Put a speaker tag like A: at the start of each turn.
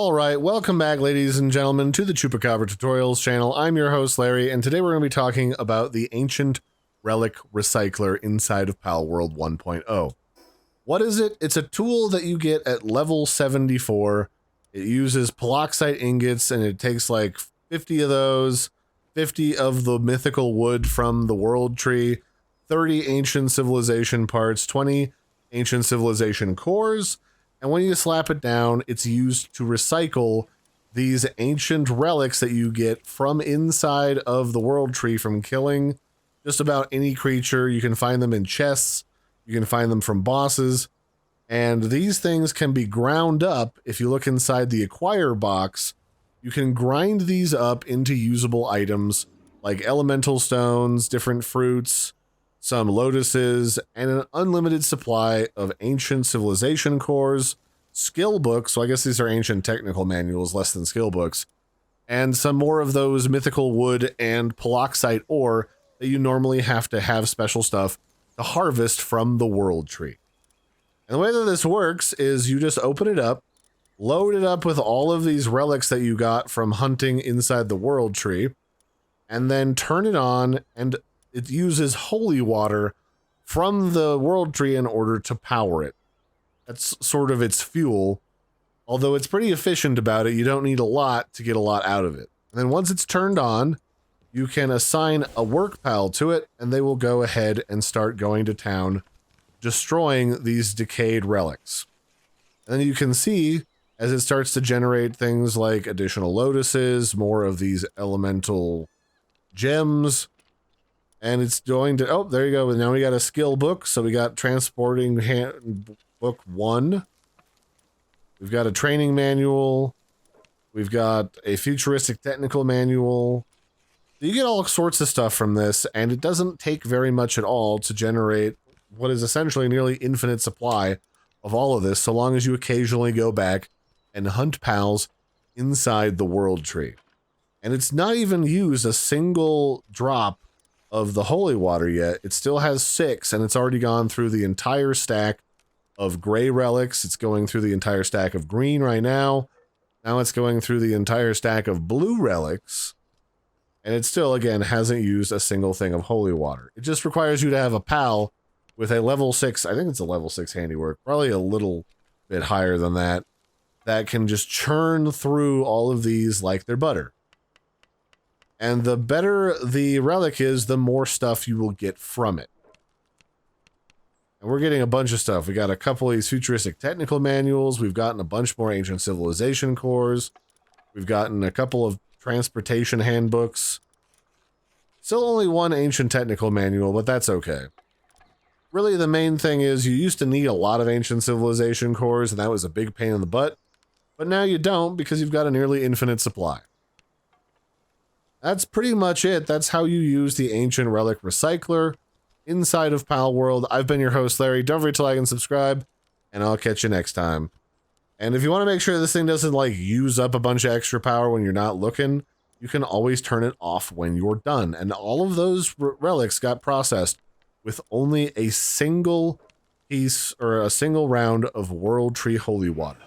A: Alright, welcome back ladies and gentlemen to the Chupacabra Tutorials channel. I'm your host Larry, and today we're going to be talking about the Ancient Relic Recycler inside of Palworld 1.0. What is it? It's a tool that you get at level 74. It uses paloxite ingots, and it takes like 50 of those, 50 of the mythical wood from the world tree, 30 ancient civilization parts, 20 ancient civilization cores, and when you slap it down, it's used to recycle these ancient relics that you get from inside of the world tree from killing just about any creature. You can find them in chests, you can find them from bosses, and these things can be ground up. If you look inside the acquire box, you can grind these up into usable items like elemental stones, different fruits, some lotuses, and an unlimited supply of ancient civilization cores, skill books, so I guess these are ancient technical manuals, less than skill books, and some more of those mythical wood and paloxite ore that you normally have to have special stuff to harvest from the world tree. And the way that this works is you just open it up, load it up with all of these relics that you got from hunting inside the world tree, and then turn it on, and it uses holy water from the world tree in order to power it. That's sort of its fuel. Although it's pretty efficient about it, you don't need a lot to get a lot out of it. And then once it's turned on, you can assign a work pal to it, and they will go ahead and start going to town, destroying these decayed relics. And then you can see, as it starts to generate things like additional lotuses, more of these elemental gems, and it's going to, oh, there you go. Now we got a skill book. So we got transporting book 1. We've got a training manual. We've got a futuristic technical manual. You get all sorts of stuff from this, and it doesn't take very much at all to generate what is essentially a nearly infinite supply of all of this, so long as you occasionally go back and hunt pals inside the world tree. And it's not even used a single drop of the holy water yet. It still has 6, and it's already gone through the entire stack of gray relics. It's going through the entire stack of green right now. Now it's going through the entire stack of blue relics, and it still, again, hasn't used a single thing of holy water. It just requires you to have a pal with a level 6, I think it's a level 6 handiwork, probably a little bit higher than that, that can just churn through all of these like they're butter. And the better the relic is, the more stuff you will get from it. And we're getting a bunch of stuff. We got a couple of these futuristic technical manuals. We've gotten a bunch more ancient civilization cores. We've gotten a couple of transportation handbooks. Still only one ancient technical manual, but that's okay. Really, the main thing is you used to need a lot of ancient civilization cores, and that was a big pain in the butt. But now you don't, because you've got a nearly infinite supply. That's pretty much it. That's how you use the Ancient Relic Recycler inside of Palworld. I've been your host, Larry. Don't forget to like and subscribe, and I'll catch you next time. And if you want to make sure this thing doesn't, like, use up a bunch of extra power when you're not looking, you can always turn it off when you're done. And all of those relics got processed with only a single piece, or a single round of World Tree Holy Water.